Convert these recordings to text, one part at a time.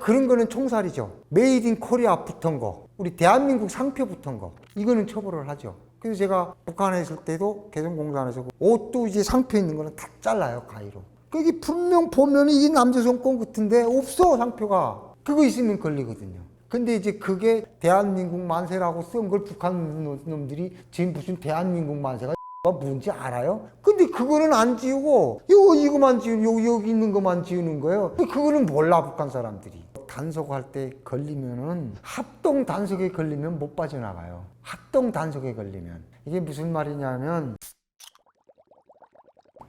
그런 거는 총살이죠. 메이드 인 코리아 붙은 거, 우리 대한민국 상표 붙은 거, 이거는 처벌을 하죠. 그래서 제가 북한에 있을 때도 개성공단에서 옷도 이제 상표 있는 거는 다 잘라요, 가위로. 거기 분명 보면 이 남자 손권 같은데 없어, 상표가. 그거 있으면 걸리거든요. 근데 이제 그게 대한민국 만세라고 쓴 걸 북한 놈들이 지금 무슨 대한민국 만세가 뭔지 알아요? 근데 그거는 안 지우고 이거만 지우고 여기 있는 것만 지우는 거예요. 그거는 몰라, 북한 사람들이. 단속할 때 걸리면은, 합동 단속에 걸리면 못 빠져나가요. 합동 단속에 걸리면. 이게 무슨 말이냐면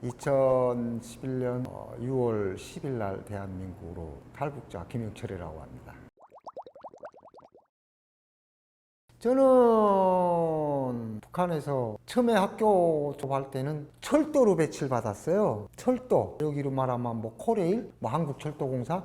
2011년 6월 10일 날 대한민국으로 탈북자 김영철이라고 합니다. 저는 북한에서 처음에 학교 졸업할 때는 철도로 배치를 받았어요. 철도. 여기로 말하면 뭐 코레일, 뭐 한국철도공사,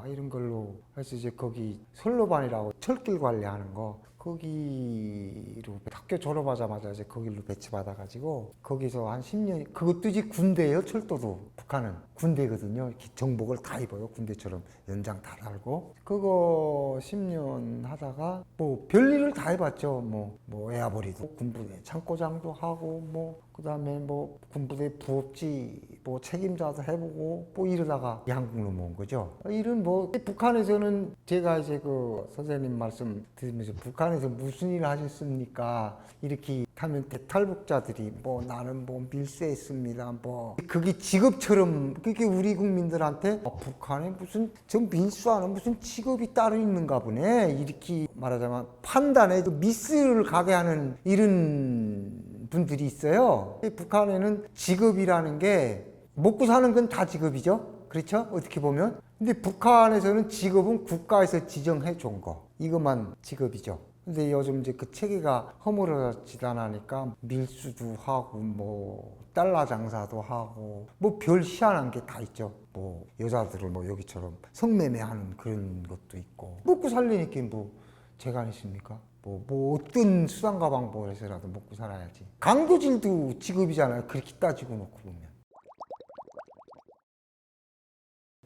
이런 걸로 해서 이제 거기 선로반이라고 철길 관리하는 거, 거기로 학교 졸업하자마자 이제 거기로 배치받아가지고 거기서 한 10년, 그것도 이제 군대예요. 철도도. 북한은 군대거든요. 이렇게 정복을 다 입어요. 군대처럼 연장 다 달고. 그거 10년 하다가 뭐 별일을 다 해봤죠. 뭐 에아버리도 군부대 창고장도 하고, 그 다음에 뭐 군부대 부업지 뭐 책임자도 해보고, 뭐 이러다가 한국 넘어온 거죠. 이런 뭐 북한에서는 제가 이제 그 선생님 말씀 드리면서 북한에서 무슨 일을 하셨습니까? 이렇게 하면 대탈북자들이 뭐 나는 뭐 밀수했습니다. 뭐 그게 직업처럼, 그게 우리 국민들한테 북한에 무슨 저 밀수하는 무슨 직업이 따로 있는가 보네, 이렇게 말하자면 판단에 미스를 가게 하는 이런 분들이 있어요. 북한에는 직업이라는 게 먹고 사는 건 다 직업이죠. 그렇죠? 어떻게 보면. 근데 북한에서는 직업은 국가에서 지정해 준 거, 이것만 직업이죠. 근데 요즘 이제 그 체계가 허물어지다 나니까 밀수도 하고 뭐 달러 장사도 하고 뭐 별 희한한 게 다 있죠. 뭐 여자들을 뭐 여기처럼 성매매하는 그런 것도 있고, 먹고 살리니까 뭐 재간 있습니까? 뭐 어떤 수단과 방법을 해서라도 먹고 살아야지. 강도질도 직업이잖아요. 그렇게 따지고 놓고 보면.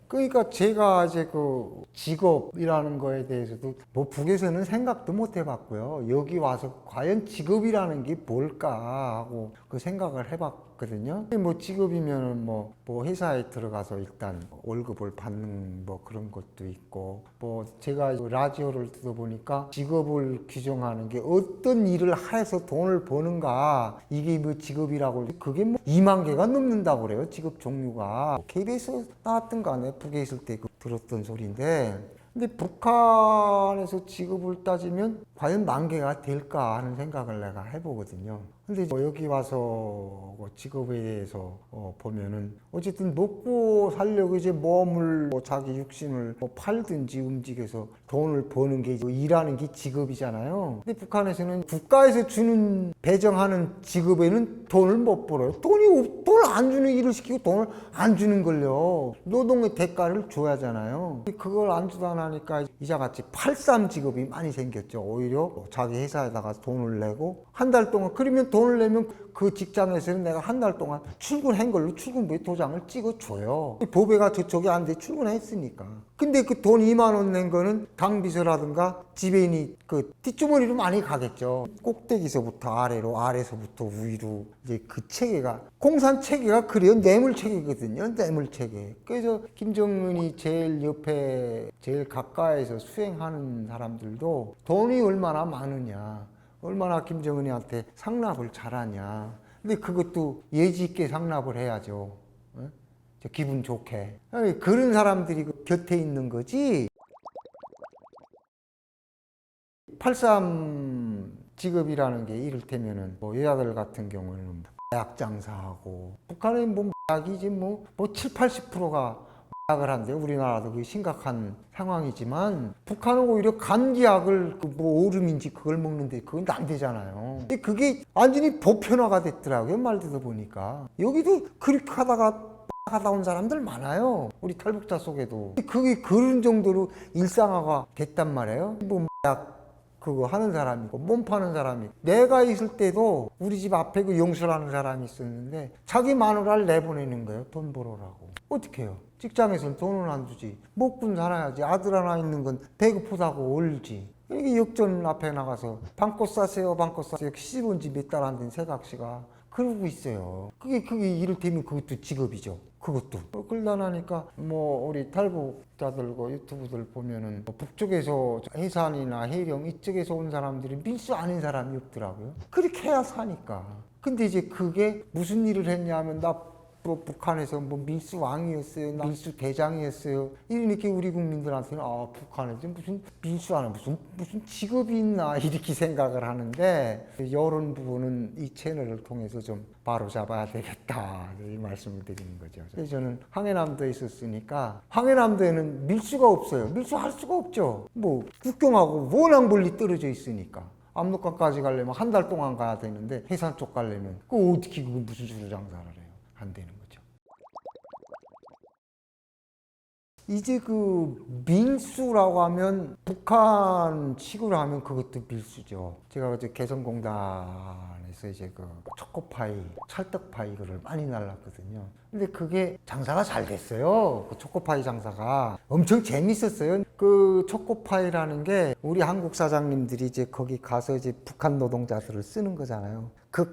그러니까 제가 이제 그 직업이라는 거에 대해서도 뭐 북에서는 생각도 못 해봤고요. 여기 와서 과연 직업이라는 게 뭘까 하고 그 생각을 해봤거든요. 뭐 직업이면은 뭐 회사에 들어가서 일단 월급을 받는 뭐 그런 것도 있고, 뭐 제가 라디오를 들어보니까 직업을 규정하는 게 어떤 일을 해서 돈을 버는가, 이게 뭐 직업이라고, 그게 뭐 2만 개가 넘는다고 그래요. 직업 종류가. KBS 나왔던 거 아니에요? 북에 있을 때 들었던 소리인데, 근데 북한에서 직업을 따지면 과연 10,000개가 될까 하는 생각을 내가 해보거든요. 근데 뭐 여기 와서 직업에 대해서 보면은 어쨌든 먹고 살려고 이제 몸을 뭐 자기 육신을 뭐 팔든지 움직여서 돈을 버는 게 일하는 게 직업이잖아요. 근데 북한에서는 국가에서 주는 배정하는 직업에는 돈을 못 벌어요. 돈을 안 주는 일을 시키고 돈을 안 주는 걸요. 노동의 대가를 줘야 하잖아요. 그걸 안 주다 나니까 이자같이 팔삼 직업이 많이 생겼죠. 오히려 자기 회사에다가 돈을 내고 한 달 동안, 그러면 돈을 내면 그 직장에서는 내가 한 달 동안 출근한 걸로 출근부에 도장을 찍어줘요. 법에가 저쪽에 안 돼, 출근했으니까. 근데 그 돈 2만 원 낸 거는 당비서라든가 지배인이 그 뒷주머니로 많이 가겠죠. 꼭대기서부터 아래로, 아래서부터 위로, 이제 그 체계가, 공산 체계가 그래요. 뇌물 체계거든요. 뇌물 체계. 그래서 김정은이 제일 옆에 제일 가까이서 수행하는 사람들도 돈이 얼마나 많으냐, 얼마나 김정은이한테 상납을 잘하냐. 근데 그것도 예지 있게 상납을 해야죠. 기분 좋게. 그런 사람들이 곁에 있는 거지. 83 직업이라는 게 이를테면은 뭐 여자들 같은 경우에는 약 장사하고, 북한에 뭐 약이지 뭐 7, 80%가 약을 한대요. 우리나라도 그 심각한 상황이지만 북한은 오히려 감기약을 뭐 오름인지 그걸 먹는데 그건 안 되잖아요. 근데 그게 완전히 보편화가 됐더라고요. 말 들어보니까. 여기도 그렇게 하다가 온 사람들 많아요. 우리 탈북자 속에도. 그게 그런 정도로 일상화가 됐단 말이에요. 뭐 약 그거 하는 사람이 있고 몸 파는 사람이. 내가 있을 때도 우리 집 앞에 그 용수라는 사람이 있었는데 자기 마누라를 내보내는 거예요. 돈 벌어라고. 어떻게 해요? 직장에서는 돈은 안 주지. 먹고 살아야지. 아들 하나 있는 건 배고프다고 울지. 이렇게 역전 앞에 나가서 방꽃 사세요, 방꽃 사세요. 시집온 지 몇 달 안 된 새각시가 그러고 있어요. 그게 이를테면 그것도 직업이죠. 그것도. 그러다 나니까 뭐 우리 탈북자들과 유튜브들 보면은 뭐 북쪽에서 해산이나 해령 이쪽에서 온 사람들이 밀수 아닌 사람이 없더라고요. 그렇게 해야 사니까. 근데 이제 그게 무슨 일을 했냐면 나 뭐 북한에서 뭐 밀수 왕이었어요, 나 밀수 대장이었어요. 이러니까 우리 국민들한테는 아 북한에서 무슨 밀수하는 무슨 직업이 있나 이렇게 생각을 하는데 이런 부분은 이 채널을 통해서 좀 바로 잡아야 되겠다 이 말씀을 드리는 거죠. 그래서 저는 황해남도에 있었으니까 황해남도에는 밀수가 없어요. 밀수할 수가 없죠. 뭐 국경하고 워낙 멀리 떨어져 있으니까. 압록강까지 가려면 한 달 동안 가야 되는데 해산 쪽 가려면 그 어떻게 그거 무슨 수로 장사를 해요? 안 되는 거죠. 이제 그 밀수라고 하면 북한 식으로 하면 그것도 밀수죠. 제가 어제 개성공단에서 이제 그 초코파이, 찰떡파이 이거를 많이 날랐거든요. 근데 그게 장사가 잘 됐어요. 그 초코파이 장사가 엄청 재밌었어요. 그 초코파이라는 게 우리 한국 사장님들이 이제 거기 가서 이제 북한 노동자들을 쓰는 거잖아요. 그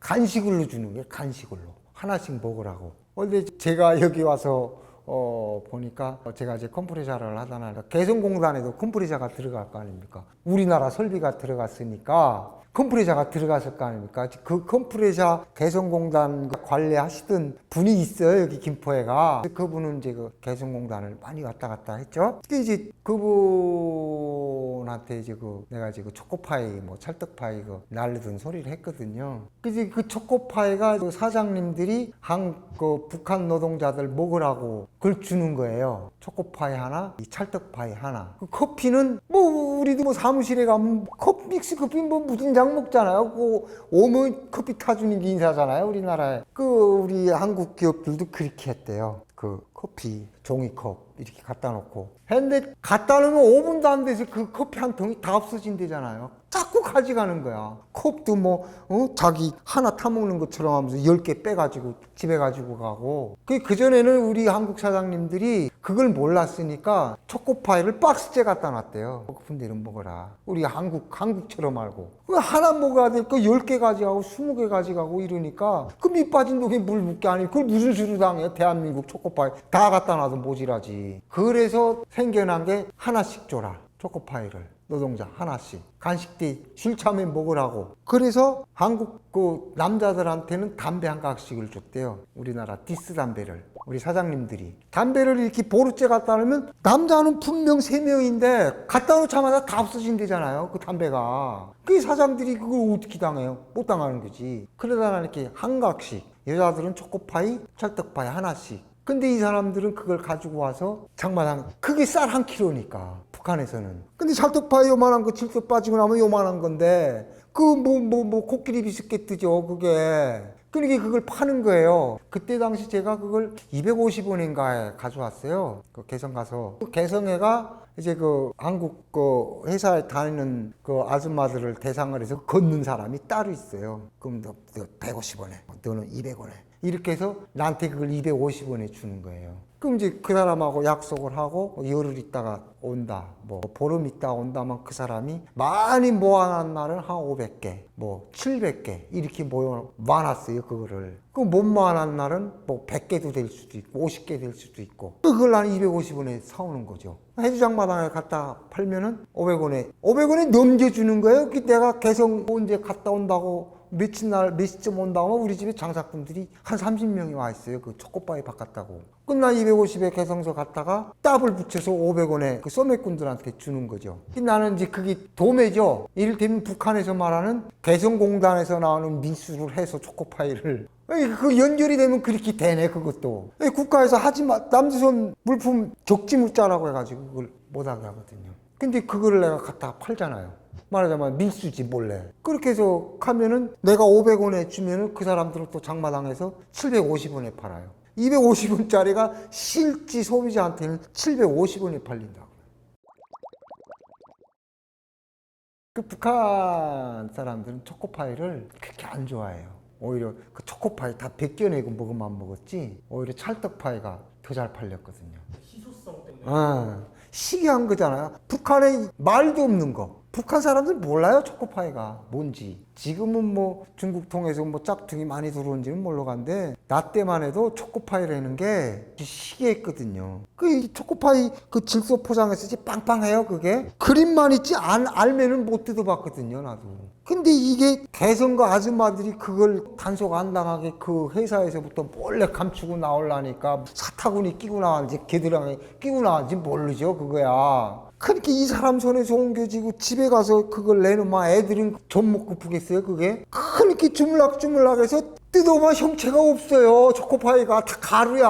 간식으로 주는 게 간식으로. 하나씩 먹으라고. 근데 제가 여기 와서 보니까 제가 이제 컴프레셔를 하다가 개성공단에도 컴프레셔가 들어갈 거 아닙니까? 우리나라 설비가 들어갔으니까 컴프레셔가 들어갔을 거 아닙니까? 그 컴프레셔 개성공단 관리하시던 분이 있어요. 여기 김포에가. 그분은 이제 그 개성공단을 많이 왔다 갔다 했죠. 근데 이제 그분한테 이제 내가 이제 그 초코파이, 뭐 찰떡파이 날르던 소리를 했거든요. 그래서 그 초코파이가 그 사장님들이 그 북한 노동자들 먹으라고 그걸 주는 거예요. 초코파이 하나, 이 찰떡파이 하나. 그 커피는 뭐 우리도 뭐 사무실에 가면 믹스 커피 뭐 무슨 장 먹잖아요. 그 오면 커피 타주는 게 인사잖아요. 우리나라에. 우리 한국 기업들도 그렇게 했대요. 그 커피 종이컵 이렇게 갖다 놓고 했는데 갖다 놓으면 5분도 안 돼서 그 커피 한 통이 다 없어진대잖아요. 자꾸 가져가는 거야. 컵도 뭐 자기 하나 타먹는 것처럼 하면서 10개 빼가지고 집에 가지고 가고. 그전에는 우리 한국 사장님들이 그걸 몰랐으니까 초코파이를 박스째 갖다 놨대요. 고픈 데는 먹어라. 우리 한국처럼 말고. 하나 먹어야 될 거 10개 가져가고 20개 가져가고 이러니까 그 밑 빠진 독에 물 붓게 아니 그걸 무슨 수로 당해요? 대한민국 초코파이 다 갖다 놔도 모질하지. 그래서 생겨난 게 하나씩 줘라. 초코파이를 노동자 하나씩 간식 때 술 참에 먹으라고. 그래서 한국 그 남자들한테는 담배 한 각씩을 줬대요. 우리나라 디스 담배를. 우리 사장님들이 담배를 이렇게 보루째 갖다 놓으면 남자는 분명 3명인데 갖다 놓자마자 다 없어진대잖아요. 그 담배가. 그 사장들이 그걸 어떻게 당해요? 못 당하는 거지. 그러다 이렇게 한 각씩. 여자들은 초코파이, 찰떡파이 하나씩. 근데 이 사람들은 그걸 가지고 와서 장마당, 그게 쌀 한 킬로니까 북한에서는. 근데 찰떡파이 요만한 거 질적 빠지고 나면 요만한 건데 코끼리 비슷겠죠 그게. 그러니까 그걸 파는 거예요. 그때 당시 제가 그걸 250원인가에 가져왔어요. 그 개성 가서. 그 개성에가 이제 그 한국 그 회사에 다니는 그 아줌마들을 대상으로 해서 걷는 사람이 따로 있어요. 그럼 너 150원에, 너는 200원에. 이렇게 해서 나한테 그걸 250원에 주는 거예요. 그럼 이제 그 사람하고 약속을 하고 열흘 있다가 온다, 뭐 보름 있다가 온다면 그 사람이 많이 모아놓은 날은 한 500개, 뭐 700개 이렇게 모아놨어요. 그거를. 그 못 모아놓은 날은 뭐 100개도 될 수도 있고 50개 될 수도 있고 그걸 난 250원에 사오는 거죠. 해수장마당에 갖다 팔면은 500원에 넘겨주는 거예요. 그 내가 개성 언제 갔다 온다고 며칠 날 몇 시쯤 온다고 우리 집에 장사꾼들이 한 30명이 와 있어요. 그 초코바에 바꿨다고. 끝나 250에 개성서 갔다가 따블 붙여서 500원에 그 소매꾼들한테 주는 거죠. 나는 이제 그게 도매죠. 이를테면 북한에서 말하는 개성공단에서 나오는 민수를 해서 초코파이를 그 연결이 되면 그렇게 되네. 그것도 국가에서 하지마 남조선 물품 적지 묻자라고 해가지고 그걸 못하게 하거든요. 근데 그거를 내가 갖다 팔잖아요. 말하자면 밀수지 몰래. 그렇게 해서 가면은 내가 500원에 주면은 그 사람들은 또 장마당에서 750원에 팔아요. 250원짜리가 실지 소비자한테는 750원에 팔린다. 그 북한 사람들은 초코파이를 그렇게 안 좋아해요. 오히려 그 초코파이 다 벗겨내고 먹으면 먹었지, 오히려 찰떡파이가 더 잘 팔렸거든요. 희소성 때문에. 희귀한 거잖아요. 북한에 말도 없는 거. 북한 사람들 몰라요, 초코파이가 뭔지. 지금은 뭐 중국 통해서 뭐 짝퉁이 많이 들어온지는 몰라간데, 나 때만 해도 초코파이라는 게 희귀했거든요. 그 초코파이 그 질소 포장해서 이제 빵빵해요, 그게. 그림만 있지 알면은 못 뜯어봤거든요, 나도. 근데 이게 대선거 아줌마들이 그걸 단속 안 당하게 그 회사에서부터 몰래 감추고 나오려니까 사타구니 끼고 나왔는지 겨드랑이 끼고 나왔는지 모르죠, 그거야. 그렇게 이 사람 손에서 옮겨지고 집에 가서 그걸 내놓으면 애들은 좀 먹고 부겠어요, 그게? 그렇게 주물락주물락해서 뜯어보면 형체가 없어요, 초코파이가. 다 가루야.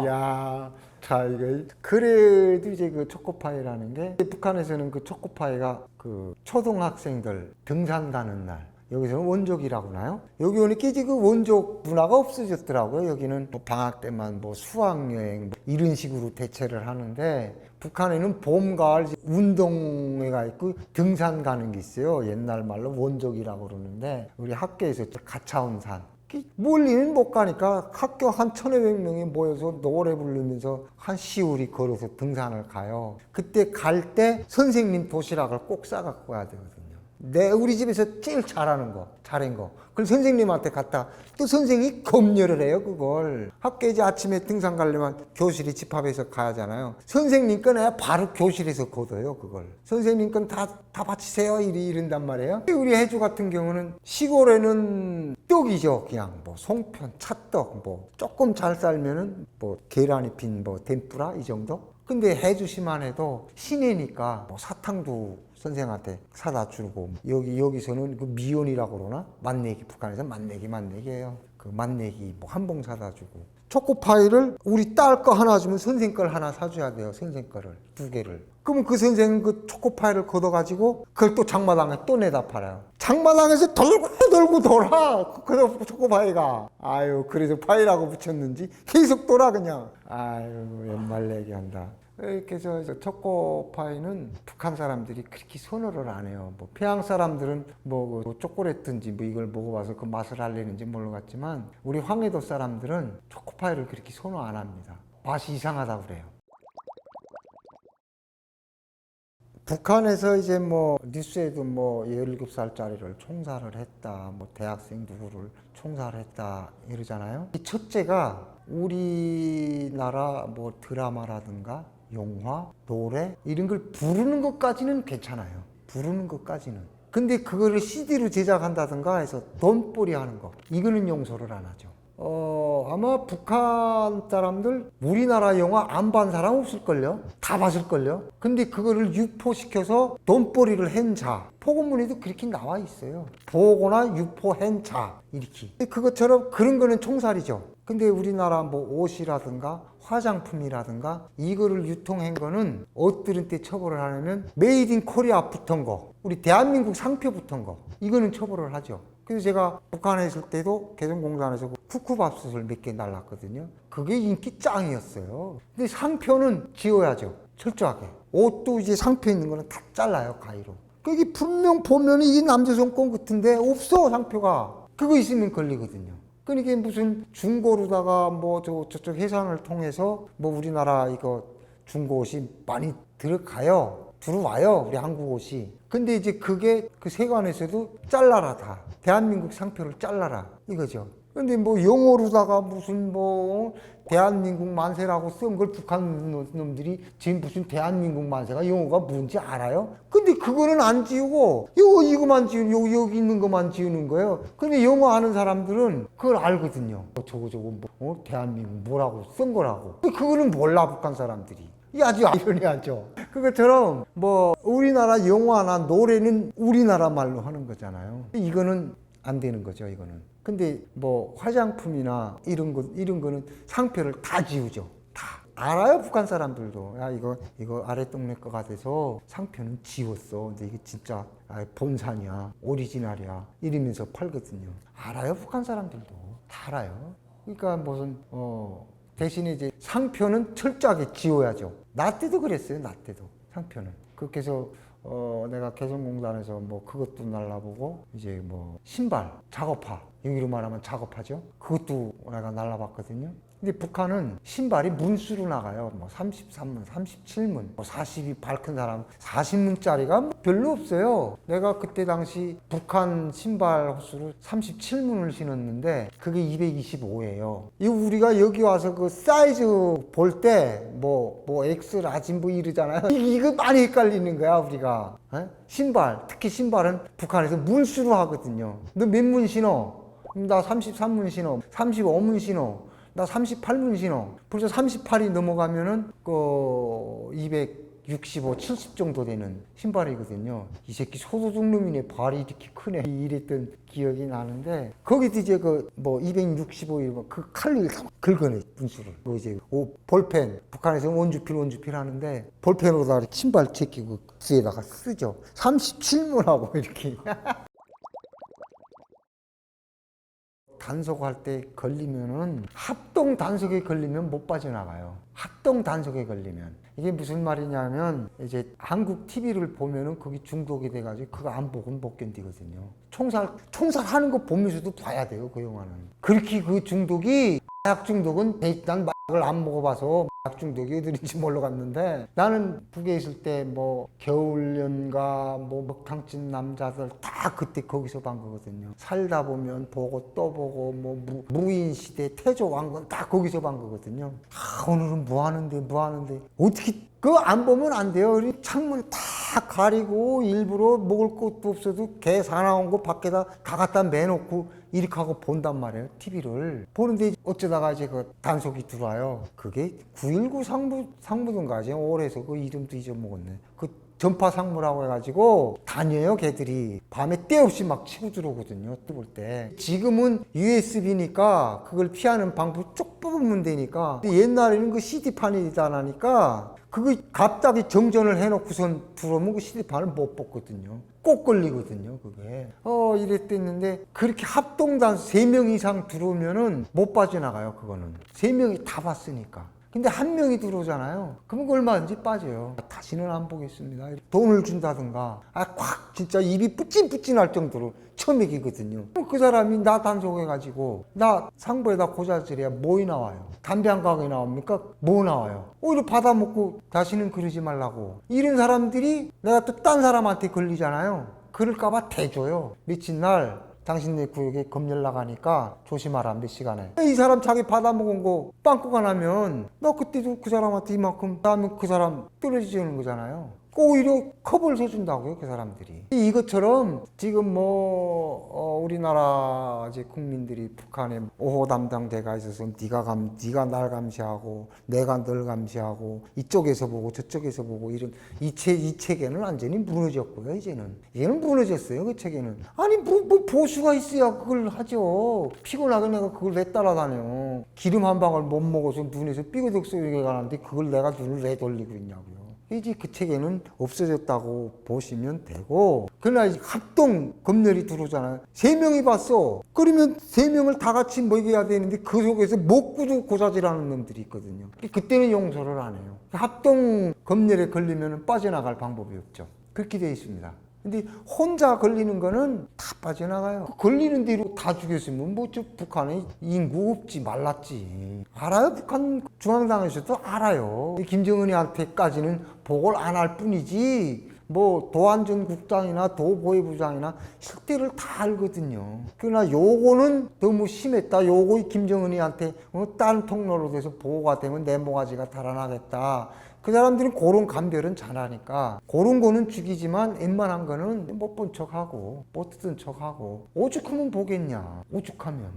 야, 자, 이거 그래도 이제 그 초코파이라는 게, 북한에서는 그 초코파이가 그 초등학생들 등산 가는 날, 여기서는 원족이라고 하나요? 여기 오니까 이제 그 원족 문화가 없어졌더라고요. 여기는 뭐 방학 때만 뭐 수학여행 뭐 이런 식으로 대체를 하는데, 북한에는 봄, 가을 운동회가 있고 등산 가는 게 있어요. 옛날 말로 원족이라고 그러는데, 우리 학교에서 가차운산. 멀리는 못 가니까 학교 한 1,500명이 모여서 노래 부르면서 한 시울이 걸어서 등산을 가요. 그때 갈 때 선생님 도시락을 꼭 싸갖고 가야 되거든요. 우리 집에서 제일 잘한 거. 그걸 선생님한테 갖다 또 선생님이 검열을 해요, 그걸. 학교에 이제 아침에 등산 가려면 교실이 집합해서 가야잖아요. 선생님 건 바로 교실에서 걷어요, 그걸. 선생님 건 다 바치세요, 이런단 말이에요. 우리 해주 같은 경우는 시골에는 떡이죠, 그냥 뭐 송편, 찰떡, 뭐 조금 잘 살면은 뭐 계란이 핀 뭐 덴뿌라 이 정도. 근데 해주시만 해도 시내니까 뭐 사탕도 선생한테 사다 주고, 여기서는 그 미온이라고 그러나? 맛내기, 북한에서 맛내기예요. 그 맛내기 뭐 한 봉 사다 주고. 초코파이를 우리 딸 거 하나 주면 선생 걸 하나 사줘야 돼요, 선생 거를 2개를. 그러면 그 선생은 그 초코파이를 걷어가지고 그걸 또 장마당에 또 내다 팔아요. 장마당에서 돌고 돌아, 그 초코파이가. 아유, 그래서 파이라고 붙였는지 계속 돌아 그냥. 아유, 연말 얘기한다. 이렇게 해서 초코파이는 북한 사람들이 그렇게 선호를 안 해요. 뭐 평양 사람들은 뭐 초콜릿든지 뭐 이걸 먹어봐서 그 맛을 알리는지 모르겠지만, 우리 황해도 사람들은 초코파이를 그렇게 선호 안 합니다. 맛이 이상하다고 그래요. 북한에서 이제 뭐 뉴스에도 뭐 17살짜리를 총살을 했다, 뭐 대학생 누구를 총살을 했다 이러잖아요. 이 첫째가 우리나라 뭐 드라마라든가 영화, 노래 이런 걸 부르는 것까지는 괜찮아요. 부르는 것까지는. 근데 그거를 CD로 제작한다든가 해서 돈벌이 하는 거, 이거는 용서를 안 하죠. 아마 북한 사람들 우리나라 영화 안 본 사람 없을걸요? 다 봤을걸요? 근데 그거를 유포시켜서 돈벌이를 한 자, 포고문에도 그렇게 나와 있어요. 보거나 유포한 자, 이렇게. 그것처럼 그런 거는 총살이죠. 근데 우리나라 뭐 옷이라든가 화장품이라든가 이거를 유통한 거는 어떤 때 처벌을 하냐면 메이드 인 코리아 붙은 거, 우리 대한민국 상표 붙은 거, 이거는 처벌을 하죠. 그래서 제가 북한에 있을 때도 개성공단에서 쿠쿠밥솥을 몇 개 날랐거든요. 그게 인기 짱이었어요. 근데 상표는 지워야죠, 철저하게. 옷도 이제 상표 있는 거는 다 잘라요, 가위로. 그게 분명 보면 이게 남자 손권 같은데 없어, 상표가. 그거 있으면 걸리거든요. 그러니까 무슨 중고로다가 뭐 저쪽 해상을 통해서 뭐 우리나라 이거 중고 옷이 많이 들어와요, 우리 한국 옷이. 근데 이제 그게 그 세관에서도 잘라라, 다 대한민국 상표를 잘라라 이거죠. 근데 뭐 영어로다가 무슨 뭐 대한민국 만세라고 쓴 걸 북한 놈들이 지금 무슨 대한민국 만세가 영어가 뭔지 알아요? 근데 그거는 안 지우고 이거만 지우고 여기 있는 것만 지우는 거예요. 근데 영어 아는 사람들은 그걸 알거든요. 저거 뭐 대한민국 뭐라고 쓴 거라고. 그거는 몰라, 북한 사람들이. 이 아주 아이러니하죠. 그것처럼 뭐 우리나라 영화나 노래는 우리나라 말로 하는 거잖아요. 이거는 안 되는 거죠, 이거는. 근데 뭐 화장품이나 이런 거는 상표를 다 지우죠. 다 알아요, 북한 사람들도. 야, 이거 아랫동네 거가 돼서 상표는 지웠어. 근데 이게 진짜 본산이야, 오리지널이야 이러면서 팔거든요. 알아요, 북한 사람들도 다 알아요. 그러니까 무슨 대신에 이제 상표는 철저하게 지워야죠. 나 때도 그랬어요, 나 때도. 상표는. 그렇게 해서 내가 개성공단에서 뭐 그것도 날라보고 이제 뭐 신발 작업화, 여기로 말하면 작업하죠. 그것도 내가 날라봤거든요. 근데 북한은 신발이 문수로 나가요. 뭐 33문, 37문, 뭐 40이 밝은 사람 40문짜리가 별로 없어요. 내가 그때 당시 북한 신발 호수를 37문을 신었는데 그게 225예요. 이 우리가 여기 와서 그 사이즈 볼 때 뭐 X 라지 뭐 이러잖아요. 이거 많이 헷갈리는 거야 우리가. 에? 신발, 특히 신발은 북한에서 문수로 하거든요. 너 몇 문 신어? 나 33문 신어, 35문 신어, 나 38문 신어. 벌써 38이 넘어가면은 265, 70 정도 되는 신발이거든요. 이 새끼 소도둑 놈이네, 발이 이렇게 크네, 이랬던 기억이 나는데, 거기도 이제 265 이런 그 칼로 긁어내 분수를. 뭐 이제 볼펜, 북한에서 원주필 하는데 볼펜으로다 신발 제끼 그 수에다가 쓰죠. 37문하고 이렇게. 단속할 때 걸리면은 합동 단속에 걸리면 못 빠져나가요. 합동 단속에 걸리면 이게 무슨 말이냐면 이제 한국 TV를 보면은 거기 중독이 돼가지고 그거 안 보고는 못 견디거든요. 총살하는 거 보면서도 봐야 돼요. 그 영화는. 그렇게 그 중독이 마약 중독은 난 마약을 안 먹어봐서 마약 중독이 어디인지 몰라갔는데 나는 북에 있을 때 뭐 겨울연가 뭐 먹탕집 남자들 다 그때 거기서 본 거거든요. 살다 보면 보고 또 보고 뭐 무인시대 태조왕건 다 거기서 본 거거든요. 오늘은 뭐 하는데 어떻게 그거 안 보면 안 돼요. 창문 다 가리고 일부러 먹을 것도 없어도 개 사나운 거 밖에다 다 갖다 매놓고 이렇게 하고 본단 말이에요. TV를 보는데 어쩌다가 이제 그 단속이 들어와요. 그게 9.19 상무든가 이제 올해서 그 이름도 잊어먹었네. 그 전파 상무라고 해가지고 다녀요. 걔들이 밤에 때 없이 막 치고 들어오거든요. 또 볼 때. 지금은 USB니까 그걸 피하는 방법 쭉 뽑으면 되니까. 옛날에는 그 CD판이다 나니까 그거 갑자기 정전을 해놓고선 들어오면 그 CD판을 못 뽑거든요. 꼭 걸리거든요, 그게. 이랬댔는데, 그렇게 합동단 3명 이상 들어오면은 못 빠져나가요, 그거는. 3명이 다 봤으니까. 근데 1명이 들어오잖아요. 그러면 얼마든지 빠져요. 다시는 안 보겠습니다. 돈을 준다든가, 콱, 진짜 입이 뿌찐뿌찐할 정도로 처먹이거든요. 그 사람이 나 단속해가지고, 나 상부에다 고자질해야 뭐이 나와요? 담배 한 가게 나옵니까? 뭐 나와요? 오히려 받아먹고 다시는 그러지 말라고. 이런 사람들이 내가 또 딴 사람한테 걸리잖아요. 그럴까봐 대줘요. 미친 날, 당신네 구역에 검열 나가니까 조심하라, 몇 시간에. 이 사람 자기 받아먹은 거 빵꾸가 나면 너 그때도 그 사람한테 이만큼 하면 그 사람 떨어지는 거잖아요. 오히려 컵을 서준다고요, 그 사람들이. 이것처럼 지금 우리나라 이제 국민들이 북한에 5호 담당대가 있어서 네가 날 감시하고 내가 널 감시하고 이쪽에서 보고 저쪽에서 보고 이런 이 체계는 완전히 무너졌고요. 이제는 무너졌어요. 그 체계는. 아니 뭐 보수가 있어야 그걸 하죠. 피곤하게 내가 그걸 왜 따라다녀. 기름 한 방울 못 먹어서 눈에서 삐그덕 쏘게 가는데 그걸 내가 눈을 왜 돌리고 있냐고요. 이제 그 체계는 없어졌다고 보시면 되고, 그러나 합동 검열이 들어오잖아요. 3명이 봤어. 그러면 3명을 다 같이 먹여야 되는데 그 속에서 먹고도 고사질하는 놈들이 있거든요. 그때는 용서를 안 해요. 합동 검열에 걸리면 빠져나갈 방법이 없죠. 그렇게 되어 있습니다. 근데 혼자 걸리는 거는 다 빠져나가요. 걸리는 대로 다 죽였으면 북한에 인구 없지 말랐지. 알아요. 북한 중앙당에서도 알아요. 김정은이한테까지는 보고를 안 할 뿐이지 도안전국장이나 도보위부장이나 실태를 다 알거든요. 그러나 요거는 너무 심했다. 요거 김정은이한테 딴 통로로 돼서 보고가 되면 내 모가지가 달아나겠다. 그 사람들은 그런 감별은 잘하니까 그런 거는 죽이지만 웬만한 거는 못 본 척하고 못 듣은 척하고 오죽하면 보겠냐. 오죽하면